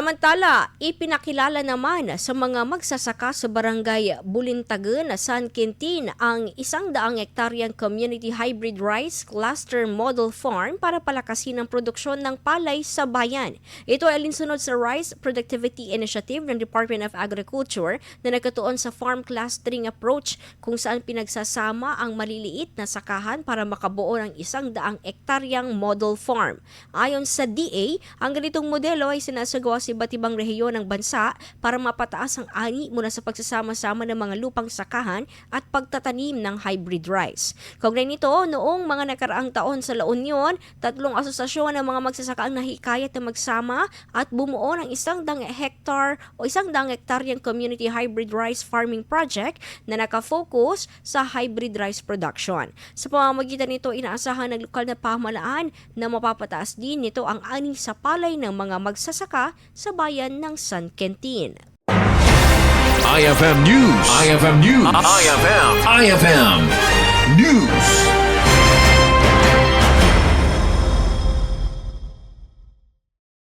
Samantala, ipinakilala naman sa mga magsasaka sa barangay Bulintagan, San Quintin ang 100 hektaryang Community Hybrid Rice Cluster Model Farm para palakasin ang produksyon ng palay sa bayan. Ito ay alinsunod sa Rice Productivity Initiative ng Department of Agriculture na nagkatuon sa farm clustering approach kung saan pinagsasama ang maliliit na sakahan para makabuo ng 100 hektaryang model farm. Ayon sa DA, ang ganitong modelo ay sinasagawa sa iba't ibang rehiyon ng bansa para mapataas ang ani mula sa pagsasama-sama ng mga lupang sakahan at pagtatanim ng hybrid rice. Kaugnay nito, noong mga nakaraang taon sa La Union, 3 asosasyon ng mga magsasaka ang nahikayat na magsama at bumuo ng 100 hektaryang community hybrid rice farming project na nakafocus sa hybrid rice production. Sa pamamagitan nito, inaasahan ng lokal na pamahalaan na mapapataas din nito ang ani sa palay ng mga magsasaka sa bayan ng San Quintin. IFM News. IFM News. IFM News.